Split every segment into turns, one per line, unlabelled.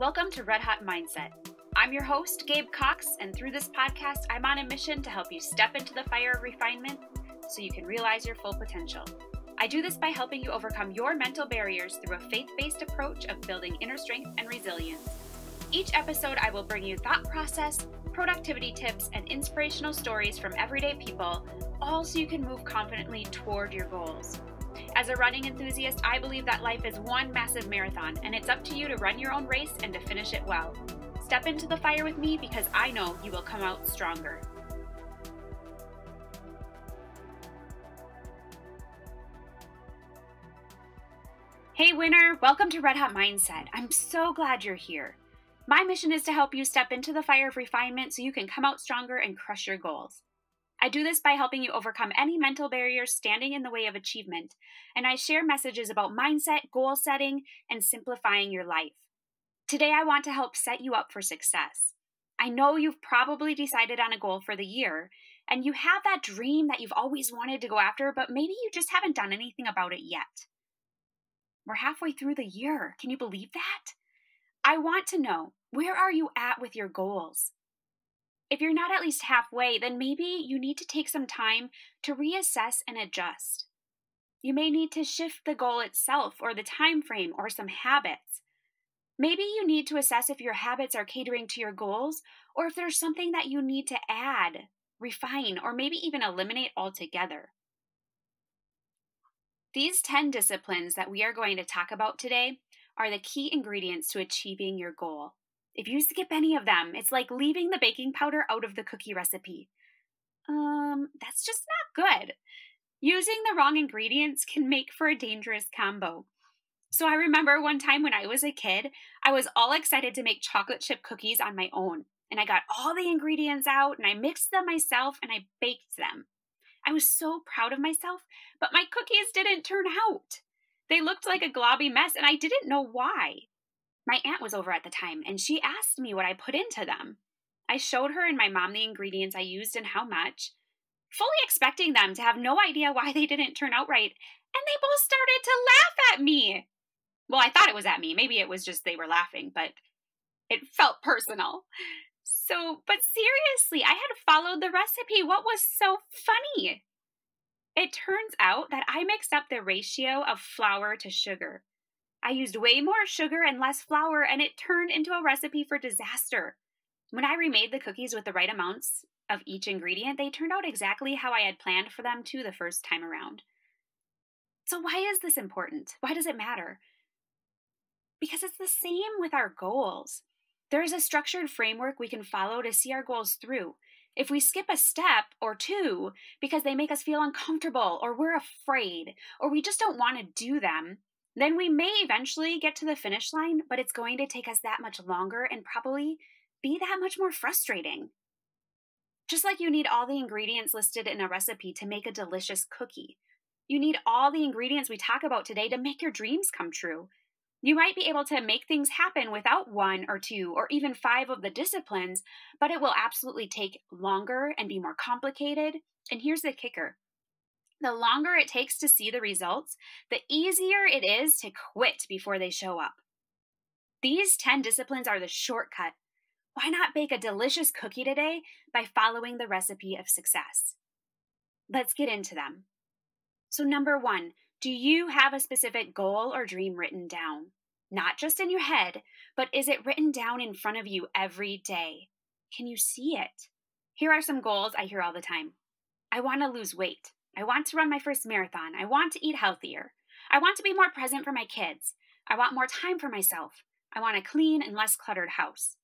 Welcome to Red Hot Mindset. I'm your host, Gabe Cox, and through this podcast, I'm on a mission to help you step into the fire of refinement so you can realize your full potential. I do this by helping you overcome your mental barriers through a faith-based approach of building inner strength and resilience. Each episode, I will bring you thought process, productivity tips, and inspirational stories from everyday people, all so you can move confidently toward your goals. As a running enthusiast, I believe that life is one massive marathon, and it's up to you to run your own race and to finish it well. Step into the fire with me because I know you will come out stronger. Hey winner, welcome to Red Hot Mindset. I'm so glad you're here. My mission is to help you step into the fire of refinement so you can come out stronger and crush your goals. I do this by helping you overcome any mental barriers standing in the way of achievement, and I share messages about mindset, goal setting, and simplifying your life. Today, I want to help set you up for success. I know you've probably decided on a goal for the year, and you have that dream that you've always wanted to go after, but maybe you just haven't done anything about it yet. We're halfway through the year. Can you believe that? I want to know, where are you at with your goals? If you're not at least halfway, then maybe you need to take some time to reassess and adjust. You may need to shift the goal itself or the time frame or some habits. Maybe you need to assess if your habits are catering to your goals or if there's something that you need to add, refine, or maybe even eliminate altogether. These 10 disciplines that we are going to talk about today are the key ingredients to achieving your goal. If you skip any of them, it's like leaving the baking powder out of the cookie recipe. That's just not good. Using the wrong ingredients can make for a dangerous combo. So I remember one time when I was a kid, I was all excited to make chocolate chip cookies on my own. And I got all the ingredients out and I mixed them myself and I baked them. I was so proud of myself, but my cookies didn't turn out. They looked like a globby mess and I didn't know why. My aunt was over at the time, and she asked me what I put into them. I showed her and my mom the ingredients I used and how much, fully expecting them to have no idea why they didn't turn out right, and they both started to laugh at me. Well, I thought it was at me. Maybe it was just they were laughing, but it felt personal. But seriously, I had followed the recipe. What was so funny? It turns out that I mixed up the ratio of flour to sugar. I used way more sugar and less flour, and it turned into a recipe for disaster. When I remade the cookies with the right amounts of each ingredient, they turned out exactly how I had planned for them to the first time around. So why is this important? Why does it matter? Because it's the same with our goals. There is a structured framework we can follow to see our goals through. If we skip a step or two because they make us feel uncomfortable, or we're afraid, or we just don't want to do them, then we may eventually get to the finish line, but it's going to take us that much longer and probably be that much more frustrating. Just like you need all the ingredients listed in a recipe to make a delicious cookie, you need all the ingredients we talk about today to make your dreams come true. You might be able to make things happen without 1 or 2 or even 5 of the disciplines, but it will absolutely take longer and be more complicated. And here's the kicker. The longer it takes to see the results, the easier it is to quit before they show up. These 10 disciplines are the shortcut. Why not bake a delicious cookie today by following the recipe of success? Let's get into them. So number 1, do you have a specific goal or dream written down? Not just in your head, but is it written down in front of you every day? Can you see it? Here are some goals I hear all the time. I want to lose weight. I want to run my first marathon. I want to eat healthier. I want to be more present for my kids. I want more time for myself. I want a clean and less cluttered house.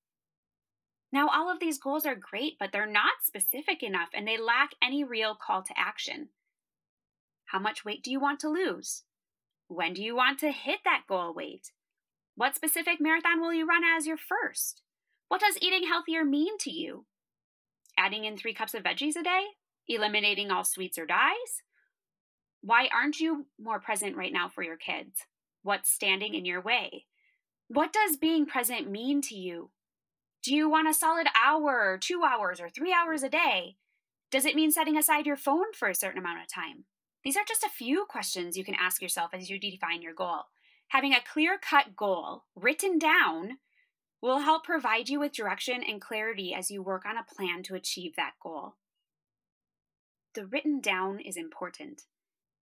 Now, all of these goals are great, but they're not specific enough and they lack any real call to action. How much weight do you want to lose? When do you want to hit that goal weight? What specific marathon will you run as your first? What does eating healthier mean to you? Adding in 3 cups of veggies a day? Eliminating all sweets or dyes? Why aren't you more present right now for your kids? What's standing in your way? What does being present mean to you? Do you want a solid hour, 2 hours, or 3 hours a day? Does it mean setting aside your phone for a certain amount of time? These are just a few questions you can ask yourself as you define your goal. Having a clear-cut goal written down will help provide you with direction and clarity as you work on a plan to achieve that goal. The written down is important.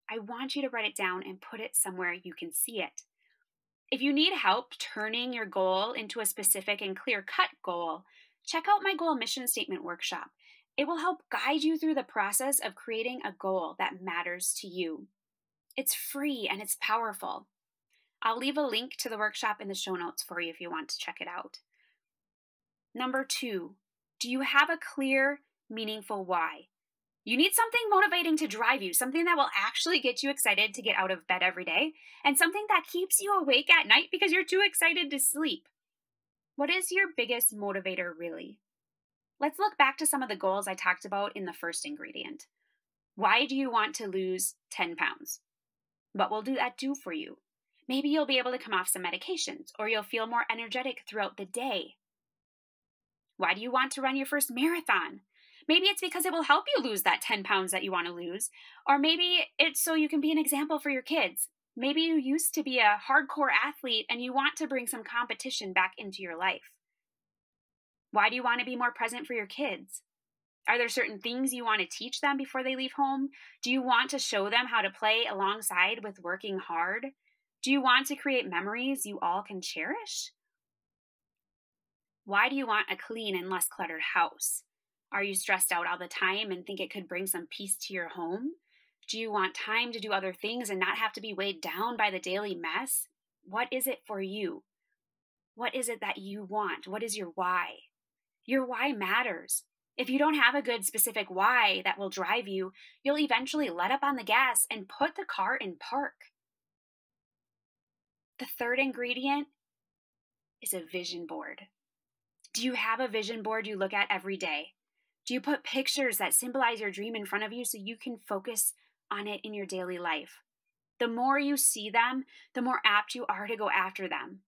I want you to write it down and put it somewhere you can see it. If you need help turning your goal into a specific and clear-cut goal, check out my goal mission statement workshop. It will help guide you through the process of creating a goal that matters to you. It's free and it's powerful. I'll leave a link to the workshop in the show notes for you if you want to check it out. Number 2, do you have a clear, meaningful why? You need something motivating to drive you, something that will actually get you excited to get out of bed every day, and something that keeps you awake at night because you're too excited to sleep. What is your biggest motivator really? Let's look back to some of the goals I talked about in the first ingredient. Why do you want to lose 10 pounds? What will that do for you? Maybe you'll be able to come off some medications, or you'll feel more energetic throughout the day. Why do you want to run your first marathon? Maybe it's because it will help you lose that 10 pounds that you want to lose. Or maybe it's so you can be an example for your kids. Maybe you used to be a hardcore athlete and you want to bring some competition back into your life. Why do you want to be more present for your kids? Are there certain things you want to teach them before they leave home? Do you want to show them how to play alongside with working hard? Do you want to create memories you all can cherish? Why do you want a clean and less cluttered house? Are you stressed out all the time and think it could bring some peace to your home? Do you want time to do other things and not have to be weighed down by the daily mess? What is it for you? What is it that you want? What is your why? Your why matters. If you don't have a good specific why that will drive you, you'll eventually let up on the gas and put the car in park. The third ingredient is a vision board. Do you have a vision board you look at every day? Do you put pictures that symbolize your dream in front of you so you can focus on it in your daily life? The more you see them, the more apt you are to go after them.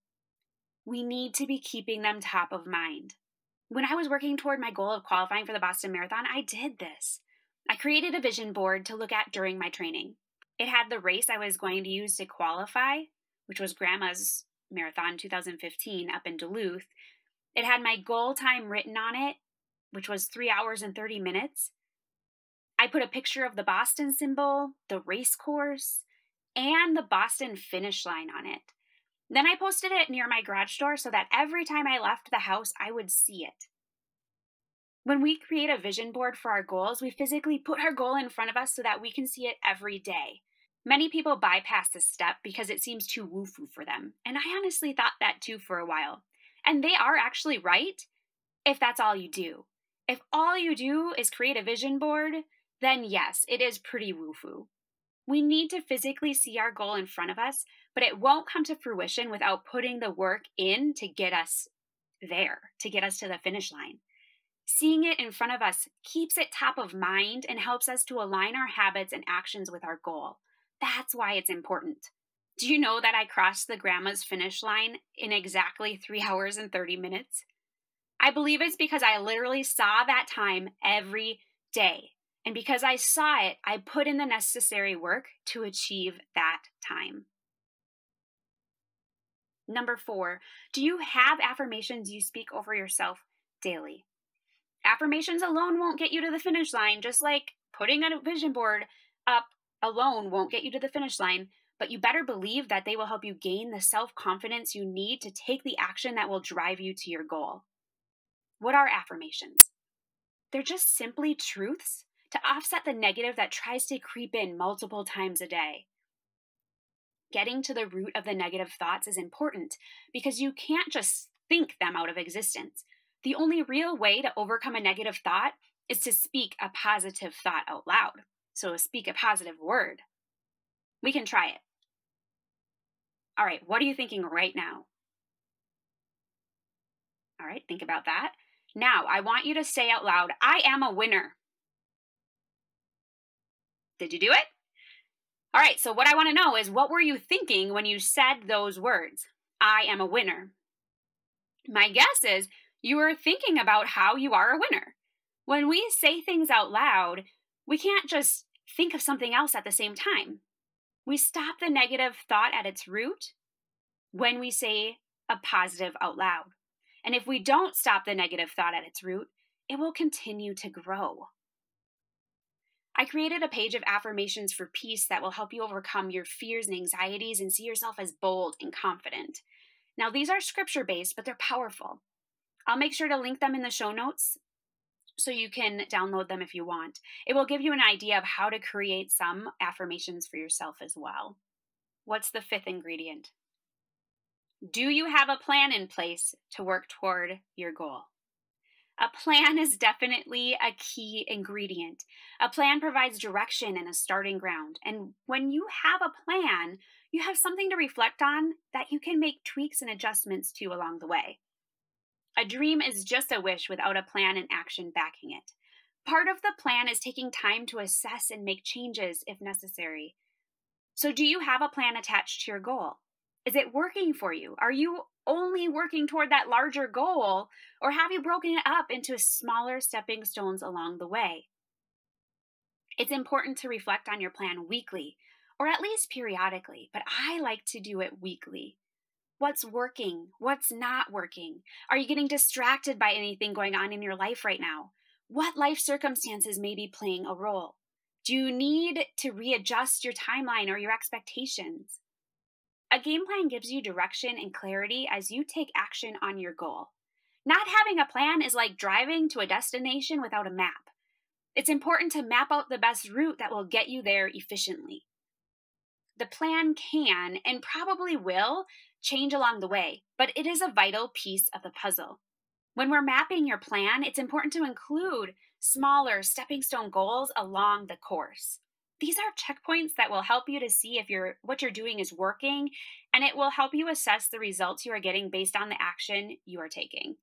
We need to be keeping them top of mind. When I was working toward my goal of qualifying for the Boston Marathon, I did this. I created a vision board to look at during my training. It had the race I was going to use to qualify, which was Grandma's Marathon 2015 up in Duluth. It had my goal time written on it, which was 3 hours and 30 minutes. I put a picture of the Boston symbol, the race course, and the Boston finish line on it. Then I posted it near my garage door so that every time I left the house, I would see it. When we create a vision board for our goals, we physically put our goal in front of us so that we can see it every day. Many people bypass this step because it seems too woo-foo for them, and I honestly thought that too for a while. And they are actually right if that's all you do. If all you do is create a vision board, then yes, it is pretty woo-foo. We need to physically see our goal in front of us, but it won't come to fruition without putting the work in to get us there, to get us to the finish line. Seeing it in front of us keeps it top of mind and helps us to align our habits and actions with our goal. That's why it's important. Do you know that I crossed the Grandma's finish line in exactly 3 hours and 30 minutes? I believe it's because I literally saw that time every day. And because I saw it, I put in the necessary work to achieve that time. Number 4, do you have affirmations you speak over yourself daily? Affirmations alone won't get you to the finish line, just like putting a vision board up alone won't get you to the finish line, but you better believe that they will help you gain the self-confidence you need to take the action that will drive you to your goal. What are affirmations? They're just simply truths to offset the negative that tries to creep in multiple times a day. Getting to the root of the negative thoughts is important because you can't just think them out of existence. The only real way to overcome a negative thought is to speak a positive thought out loud. So speak a positive word. We can try it. All right, what are you thinking right now? All right, think about that. Now, I want you to say out loud, I am a winner. Did you do it? All right, so what I want to know is what were you thinking when you said those words? I am a winner. My guess is you were thinking about how you are a winner. When we say things out loud, we can't just think of something else at the same time. We stop the negative thought at its root when we say a positive out loud. And if we don't stop the negative thought at its root, it will continue to grow. I created a page of affirmations for peace that will help you overcome your fears and anxieties and see yourself as bold and confident. Now, these are scripture-based, but they're powerful. I'll make sure to link them in the show notes so you can download them if you want. It will give you an idea of how to create some affirmations for yourself as well. What's the fifth ingredient? Do you have a plan in place to work toward your goal? A plan is definitely a key ingredient. A plan provides direction and a starting ground. And when you have a plan, you have something to reflect on that you can make tweaks and adjustments to along the way. A dream is just a wish without a plan and action backing it. Part of the plan is taking time to assess and make changes if necessary. So do you have a plan attached to your goal? Is it working for you? Are you only working toward that larger goal, or have you broken it up into smaller stepping stones along the way? It's important to reflect on your plan weekly, or at least periodically, but I like to do it weekly. What's working? What's not working? Are you getting distracted by anything going on in your life right now? What life circumstances may be playing a role? Do you need to readjust your timeline or your expectations? A game plan gives you direction and clarity as you take action on your goal. Not having a plan is like driving to a destination without a map. It's important to map out the best route that will get you there efficiently. The plan can, and probably will, change along the way, but it is a vital piece of the puzzle. When we're mapping your plan, it's important to include smaller stepping stone goals along the course. These are checkpoints that will help you to see if what you're doing is working, and it will help you assess the results you are getting based on the action you are taking.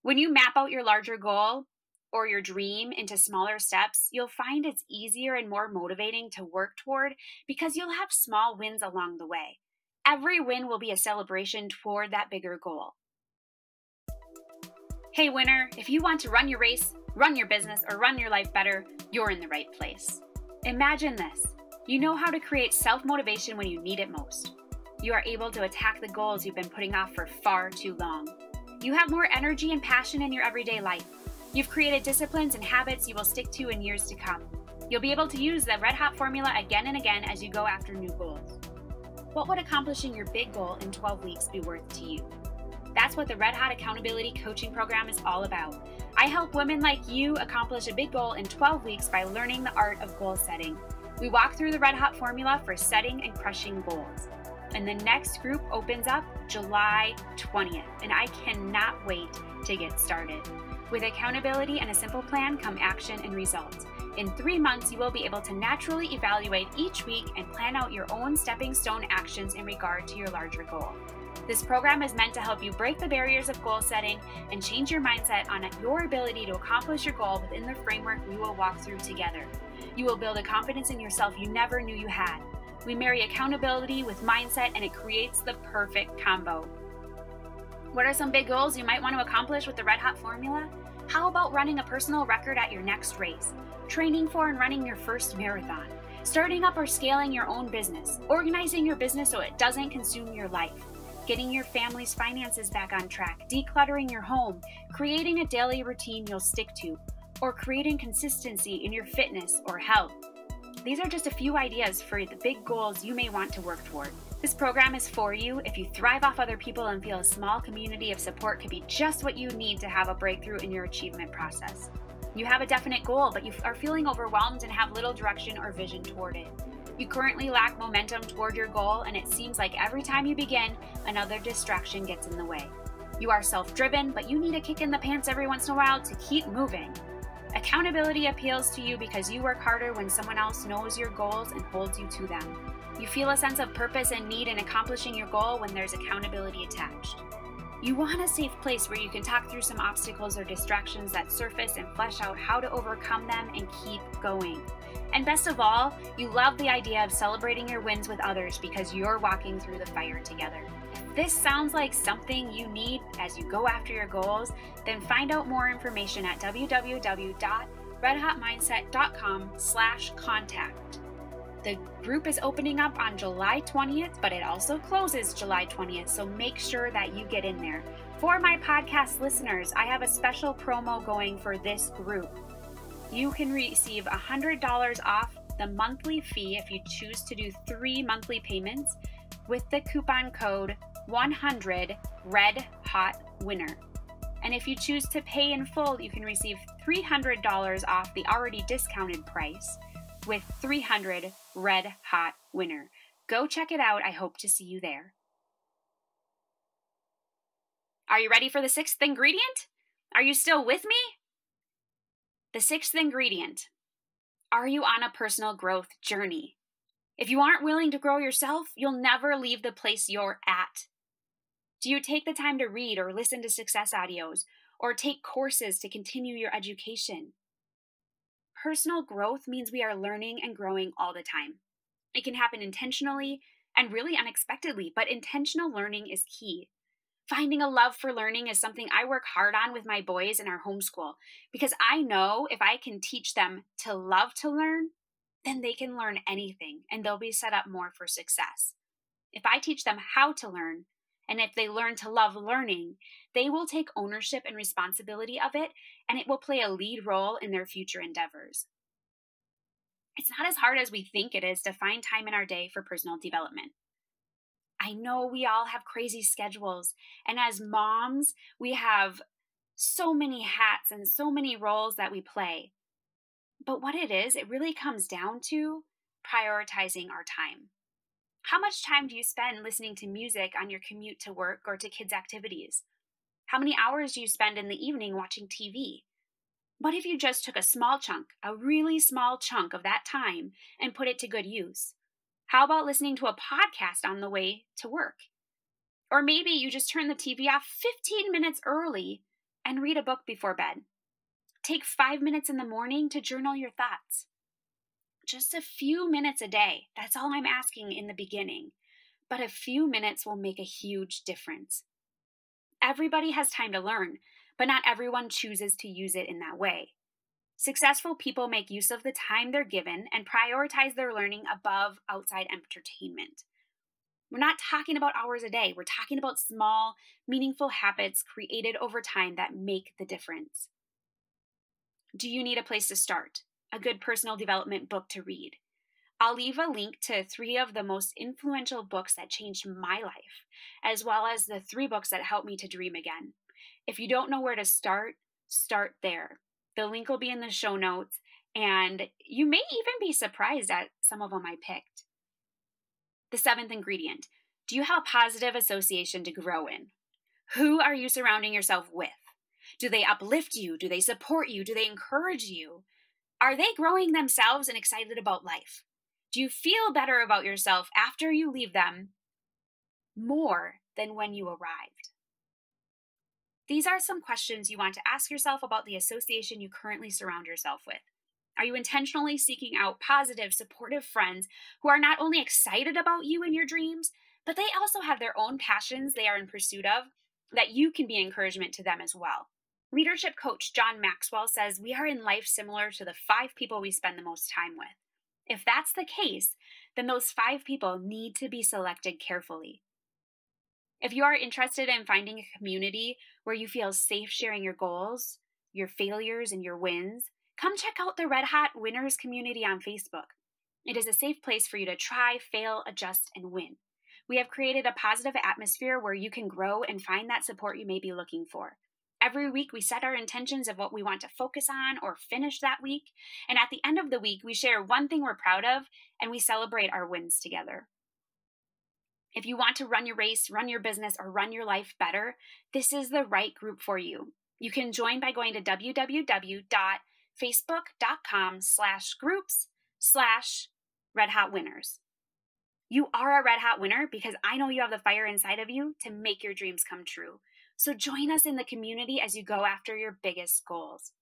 When you map out your larger goal or your dream into smaller steps, you'll find it's easier and more motivating to work toward because you'll have small wins along the way. Every win will be a celebration toward that bigger goal. Hey winner, if you want to run your race, run your business, or run your life better, you're in the right place. Imagine this. You know how to create self-motivation when you need it most. You are able to attack the goals you've been putting off for far too long. You have more energy and passion in your everyday life. You've created disciplines and habits you will stick to in years to come. You'll be able to use the Red Hot formula again and again as you go after new goals. What would accomplishing your big goal in 12 weeks be worth to you? That's what the Red Hot Accountability Coaching Program is all about. I help women like you accomplish a big goal in 12 weeks by learning the art of goal setting. We walk through the Red Hot formula for setting and crushing goals. And the next group opens up July 20th, and I cannot wait to get started. With accountability and a simple plan come action and results. In 3 months, you will be able to naturally evaluate each week and plan out your own stepping stone actions in regard to your larger goal. This program is meant to help you break the barriers of goal setting and change your mindset on your ability to accomplish your goal within the framework we will walk through together. You will build a confidence in yourself you never knew you had. We marry accountability with mindset, and it creates the perfect combo. What are some big goals you might want to accomplish with the Red Hot formula? How about running a personal record at your next race, training for and running your first marathon, starting up or scaling your own business, organizing your business so it doesn't consume your life, getting your family's finances back on track, decluttering your home, creating a daily routine you'll stick to, or creating consistency in your fitness or health. These are just a few ideas for the big goals you may want to work toward. This program is for you if you thrive off other people and feel a small community of support could be just what you need to have a breakthrough in your achievement process. You have a definite goal, but you are feeling overwhelmed and have little direction or vision toward it. You currently lack momentum toward your goal, and it seems like every time you begin, another distraction gets in the way. You are self-driven, but you need a kick in the pants every once in a while to keep moving. Accountability appeals to you because you work harder when someone else knows your goals and holds you to them. You feel a sense of purpose and need in accomplishing your goal when there's accountability attached. You want a safe place where you can talk through some obstacles or distractions that surface and flesh out how to overcome them and keep going. And best of all, you love the idea of celebrating your wins with others because you're walking through the fire together. If this sounds like something you need as you go after your goals, then find out more information at www.redhotmindset.com/contact. The group is opening up on July 20th, but it also closes July 20th, so make sure that you get in there. For my podcast listeners, I have a special promo going for this group. You can receive $100 off the monthly fee if you choose to do 3 monthly payments with the coupon code 100 Red Hot Winner. And if you choose to pay in full, you can receive $300 off the already discounted price with 300 Red Hot Winner. Go check it out. I hope to see you there. Are you ready for the 6th ingredient? Are you still with me? The 6th ingredient. Are you on a personal growth journey? If you aren't willing to grow yourself, you'll never leave the place you're at. Do you take the time to read or listen to success audios or take courses to continue your education? Personal growth means we are learning and growing all the time. It can happen intentionally and really unexpectedly, but intentional learning is key. Finding a love for learning is something I work hard on with my boys in our homeschool because I know if I can teach them to love to learn, then they can learn anything and they'll be set up more for success. If I teach them how to learn, and if they learn to love learning, they will take ownership and responsibility of it, and it will play a lead role in their future endeavors. It's not as hard as we think it is to find time in our day for personal development. I know we all have crazy schedules, and as moms, we have so many hats and so many roles that we play. But what it is, it really comes down to prioritizing our time. How much time do you spend listening to music on your commute to work or to kids' activities? How many hours do you spend in the evening watching TV? What if you just took a small chunk, a really small chunk of that time and put it to good use? How about listening to a podcast on the way to work? Or maybe you just turn the TV off 15 minutes early and read a book before bed. Take 5 minutes in the morning to journal your thoughts. Just a few minutes a day. That's all I'm asking in the beginning. But a few minutes will make a huge difference. Everybody has time to learn, but not everyone chooses to use it in that way. Successful people make use of the time they're given and prioritize their learning above outside entertainment. We're not talking about hours a day. We're talking about small, meaningful habits created over time that make the difference. Do you need a place to start? A good personal development book to read? I'll leave a link to 3 of the most influential books that changed my life, as well as the 3 books that helped me to dream again. If you don't know where to start there. The link will be in the show notes, and you may even be surprised at some of them I picked. The 7th ingredient. Do you have a positive association to grow in? Who are you surrounding yourself with? Do they uplift you? Do they support you? Do they encourage you? Are they growing themselves and excited about life? Do you feel better about yourself after you leave them more than when you arrived? These are some questions you want to ask yourself about the association you currently surround yourself with. Are you intentionally seeking out positive, supportive friends who are not only excited about you and your dreams, but they also have their own passions they are in pursuit of that you can be encouragement to them as well? Leadership coach John Maxwell says we are in life similar to the 5 people we spend the most time with. If that's the case, then those 5 people need to be selected carefully. If you are interested in finding a community where you feel safe sharing your goals, your failures, and your wins, come check out the Red Hot Winners community on Facebook. It is a safe place for you to try, fail, adjust, and win. We have created a positive atmosphere where you can grow and find that support you may be looking for. Every week, we set our intentions of what we want to focus on or finish that week. And at the end of the week, we share one thing we're proud of and we celebrate our wins together. If you want to run your race, run your business, or run your life better, this is the right group for you. You can join by going to www.facebook.com/groups/redhotwinners. You are a red hot winner because I know you have the fire inside of you to make your dreams come true. So join us in the community as you go after your biggest goals.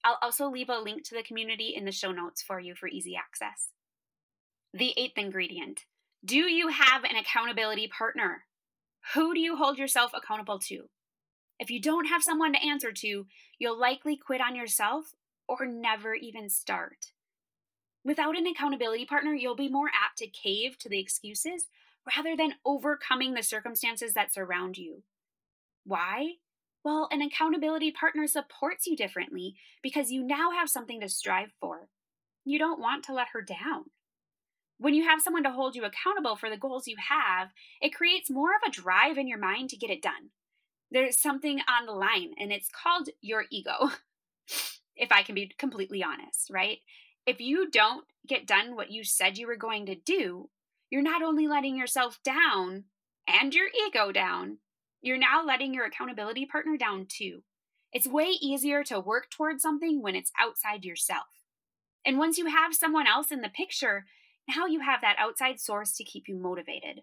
I'll also leave a link to the community in the show notes for you for easy access. The 8th ingredient. Do you have an accountability partner? Who do you hold yourself accountable to? If you don't have someone to answer to, you'll likely quit on yourself or never even start. Without an accountability partner, you'll be more apt to cave to the excuses rather than overcoming the circumstances that surround you. Why? Well, an accountability partner supports you differently because you now have something to strive for. You don't want to let her down. When you have someone to hold you accountable for the goals you have, it creates more of a drive in your mind to get it done. There's something on the line, and it's called your ego, if I can be completely honest, right? If you don't get done what you said you were going to do, you're not only letting yourself down and your ego down, you're now letting your accountability partner down too. It's way easier to work towards something when it's outside yourself. And once you have someone else in the picture, now you have that outside source to keep you motivated.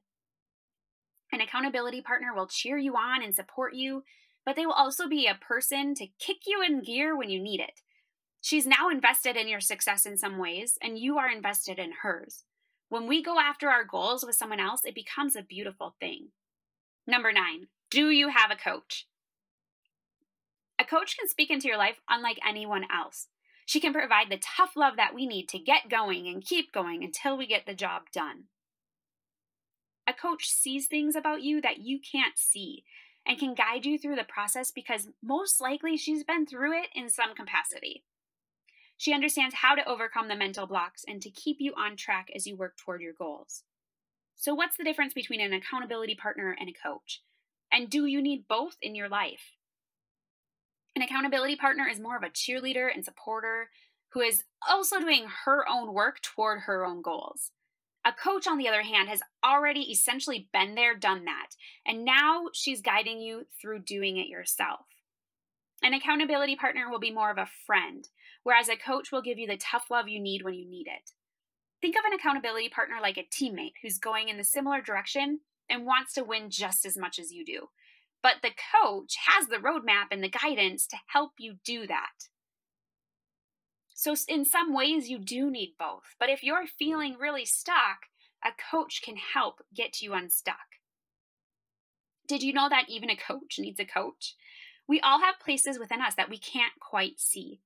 An accountability partner will cheer you on and support you, but they will also be a person to kick you in gear when you need it. She's now invested in your success in some ways, and you are invested in hers. When we go after our goals with someone else, it becomes a beautiful thing. Number 9, do you have a coach? A coach can speak into your life unlike anyone else. She can provide the tough love that we need to get going and keep going until we get the job done. A coach sees things about you that you can't see and can guide you through the process because most likely she's been through it in some capacity. She understands how to overcome the mental blocks and to keep you on track as you work toward your goals. So what's the difference between an accountability partner and a coach? And do you need both in your life? An accountability partner is more of a cheerleader and supporter who is also doing her own work toward her own goals. A coach, on the other hand, has already essentially been there, done that, and now she's guiding you through doing it yourself. An accountability partner will be more of a friend, whereas a coach will give you the tough love you need when you need it. Think of an accountability partner like a teammate who's going in the similar direction and wants to win just as much as you do. But the coach has the roadmap and the guidance to help you do that. So in some ways, you do need both. But if you're feeling really stuck, a coach can help get you unstuck. Did you know that even a coach needs a coach? We all have places within us that we can't quite see.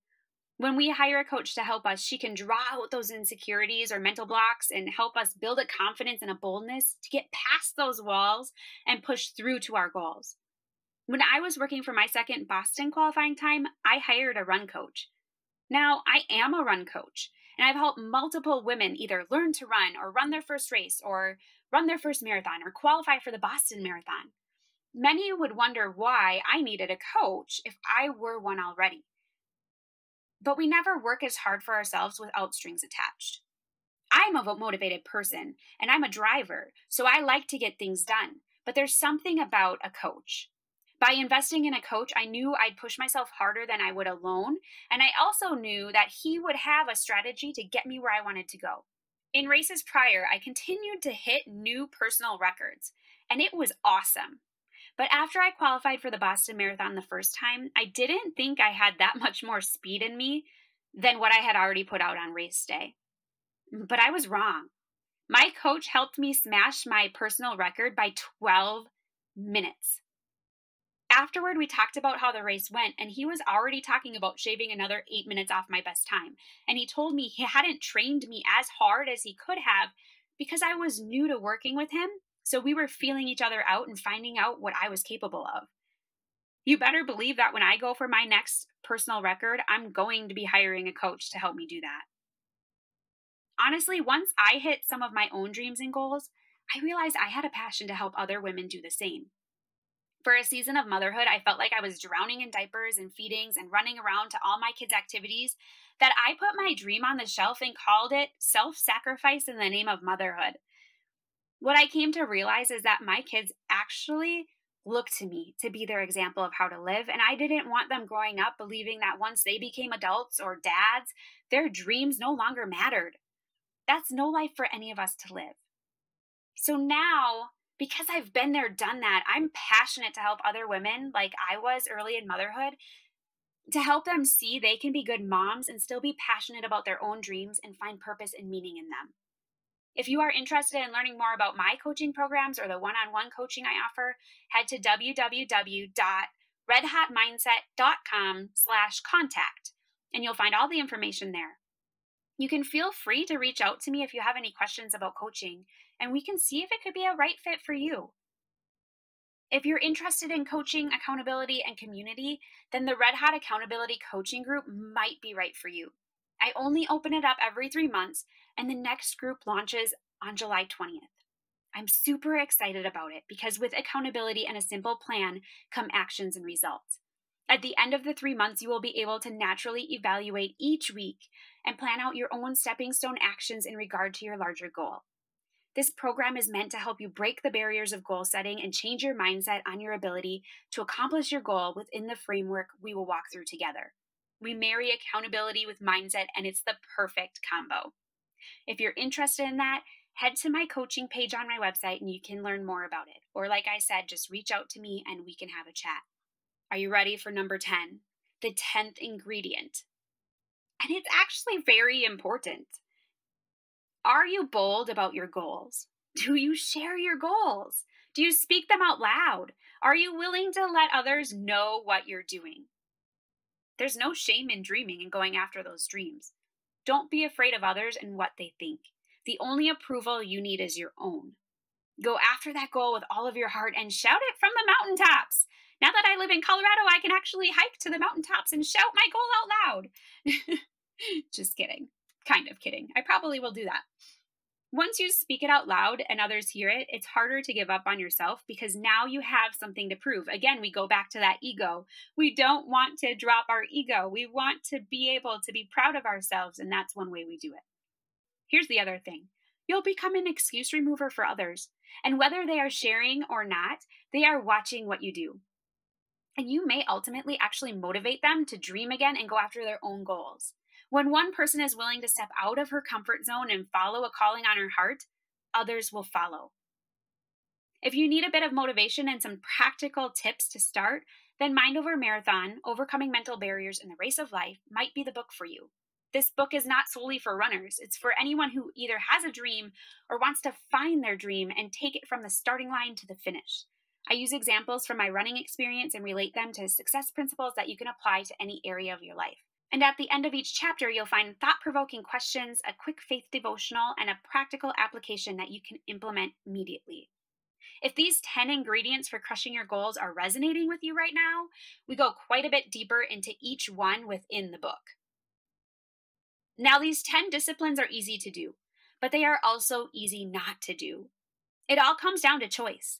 When we hire a coach to help us, she can draw out those insecurities or mental blocks and help us build a confidence and a boldness to get past those walls and push through to our goals. When I was working for my second Boston qualifying time, I hired a run coach. Now, I am a run coach, and I've helped multiple women either learn to run or run their first race or run their first marathon or qualify for the Boston Marathon. Many would wonder why I needed a coach if I were one already. But we never work as hard for ourselves without strings attached. I'm a motivated person, and I'm a driver, so I like to get things done. But there's something about a coach. By investing in a coach, I knew I'd push myself harder than I would alone, and I also knew that he would have a strategy to get me where I wanted to go. In races prior, I continued to hit new personal records, and it was awesome. But after I qualified for the Boston Marathon the first time, I didn't think I had that much more speed in me than what I had already put out on race day. But I was wrong. My coach helped me smash my personal record by 12 minutes. Afterward, we talked about how the race went, and he was already talking about shaving another 8 minutes off my best time. And he told me he hadn't trained me as hard as he could have because I was new to working with him, so we were feeling each other out and finding out what I was capable of. You better believe that when I go for my next personal record, I'm going to be hiring a coach to help me do that. Honestly, once I hit some of my own dreams and goals, I realized I had a passion to help other women do the same. For a season of motherhood, I felt like I was drowning in diapers and feedings and running around to all my kids' activities that I put my dream on the shelf and called it self-sacrifice in the name of motherhood. What I came to realize is that my kids actually look to me to be their example of how to live, and I didn't want them growing up believing that once they became adults or dads, their dreams no longer mattered. That's no life for any of us to live. So now, because I've been there, done that, I'm passionate to help other women like I was early in motherhood, to help them see they can be good moms and still be passionate about their own dreams and find purpose and meaning in them. If you are interested in learning more about my coaching programs or the one-on-one coaching I offer, head to www.redhotmindset.com/contact, and you'll find all the information there. You can feel free to reach out to me if you have any questions about coaching, and we can see if it could be a right fit for you. If you're interested in coaching, accountability, and community, then the Red Hot Accountability Coaching Group might be right for you. I only open it up every 3 months, and the next group launches on July 20th. I'm super excited about it because with accountability and a simple plan come actions and results. At the end of the 3 months, you will be able to naturally evaluate each week and plan out your own stepping stone actions in regard to your larger goal. This program is meant to help you break the barriers of goal setting and change your mindset on your ability to accomplish your goal within the framework we will walk through together. We marry accountability with mindset, and it's the perfect combo. If you're interested in that, head to my coaching page on my website and you can learn more about it. Or like I said, just reach out to me and we can have a chat. Are you ready for number 10? The 10th ingredient. And it's actually very important. Are you bold about your goals? Do you share your goals? Do you speak them out loud? Are you willing to let others know what you're doing? There's no shame in dreaming and going after those dreams. Don't be afraid of others and what they think. The only approval you need is your own. Go after that goal with all of your heart and shout it from the mountaintops. Now that I live in Colorado, I can actually hike to the mountaintops and shout my goal out loud. Just kidding. Kind of kidding. I probably will do that. Once you speak it out loud and others hear it, it's harder to give up on yourself because now you have something to prove. Again, we go back to that ego. We don't want to drop our ego. We want to be able to be proud of ourselves, and that's one way we do it. Here's the other thing. You'll become an excuse remover for others. And whether they are sharing or not, they are watching what you do. And you may ultimately actually motivate them to dream again and go after their own goals. When one person is willing to step out of her comfort zone and follow a calling on her heart, others will follow. If you need a bit of motivation and some practical tips to start, then Mind Over Marathon, Overcoming Mental Barriers in the Race of Life might be the book for you. This book is not solely for runners. It's for anyone who either has a dream or wants to find their dream and take it from the starting line to the finish. I use examples from my running experience and relate them to success principles that you can apply to any area of your life. And at the end of each chapter, you'll find thought-provoking questions, a quick faith devotional, and a practical application that you can implement immediately. If these 10 ingredients for crushing your goals are resonating with you right now, we go quite a bit deeper into each one within the book. Now, these 10 disciplines are easy to do, but they are also easy not to do. It all comes down to choice.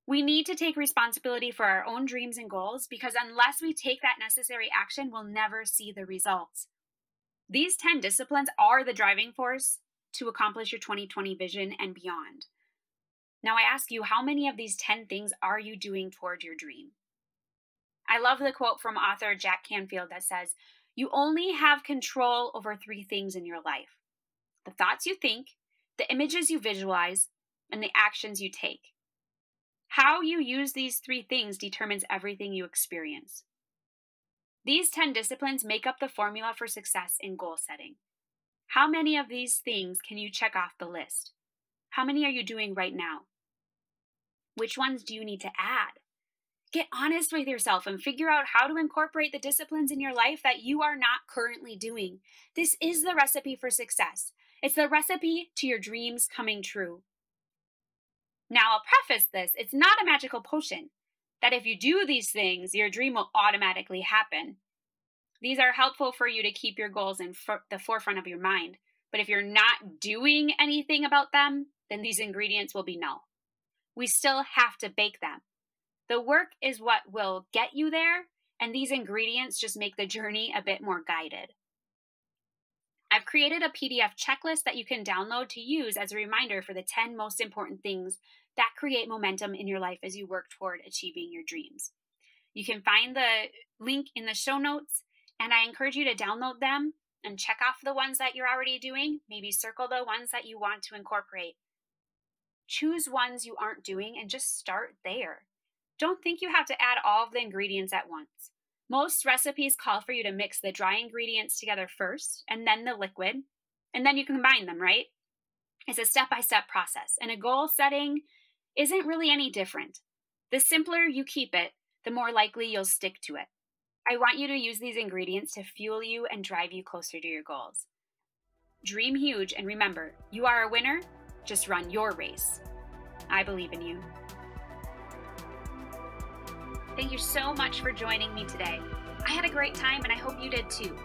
We need to take responsibility for our own dreams and goals because unless we take that necessary action, we'll never see the results. These 10 disciplines are the driving force to accomplish your 2020 vision and beyond. Now I ask you, how many of these 10 things are you doing toward your dream? I love the quote from author Jack Canfield that says, "You only have control over 3 things in your life: the thoughts you think, the images you visualize, and the actions you take. How you use these 3 things determines everything you experience." These 10 disciplines make up the formula for success in goal setting. How many of these things can you check off the list? How many are you doing right now? Which ones do you need to add? Get honest with yourself and figure out how to incorporate the disciplines in your life that you are not currently doing. This is the recipe for success. It's the recipe to your dreams coming true. Now, I'll preface this, it's not a magical potion that if you do these things, your dream will automatically happen. These are helpful for you to keep your goals in the forefront of your mind. But if you're not doing anything about them, then these ingredients will be null. We still have to bake them. The work is what will get you there, and these ingredients just make the journey a bit more guided. I've created a PDF checklist that you can download to use as a reminder for the 10 most important things that create momentum in your life as you work toward achieving your dreams. You can find the link in the show notes, and I encourage you to download them and check off the ones that you're already doing. Maybe circle the ones that you want to incorporate. Choose ones you aren't doing and just start there. Don't think you have to add all of the ingredients at once. Most recipes call for you to mix the dry ingredients together first and then the liquid, and then you combine them, right? It's a step-by-step process, and a goal setting isn't really any different. The simpler you keep it, the more likely you'll stick to it. I want you to use these ingredients to fuel you and drive you closer to your goals. Dream huge, and remember, you are a winner. Just run your race. I believe in you. Thank you so much for joining me today. I had a great time, and I hope you did too.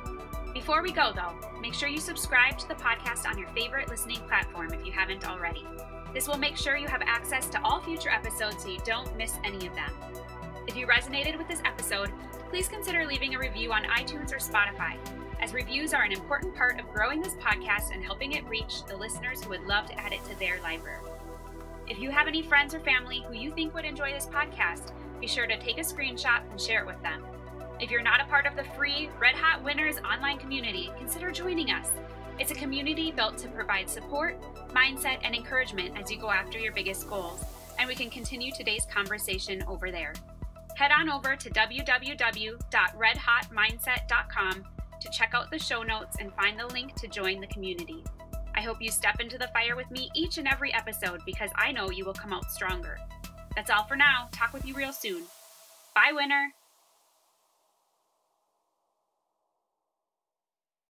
Before we go, though, make sure you subscribe to the podcast on your favorite listening platform if you haven't already. This will make sure you have access to all future episodes so you don't miss any of them. If you resonated with this episode, please consider leaving a review on iTunes or Spotify, as reviews are an important part of growing this podcast and helping it reach the listeners who would love to add it to their library. If you have any friends or family who you think would enjoy this podcast, be sure to take a screenshot and share it with them. If you're not a part of the free Red Hot Winners online community, consider joining us. It's a community built to provide support, mindset, and encouragement as you go after your biggest goals, and we can continue today's conversation over there. Head on over to www.redhotmindset.com to check out the show notes and find the link to join the community. I hope you step into the fire with me each and every episode because I know you will come out stronger. That's all for now. Talk with you real soon. Bye, winner.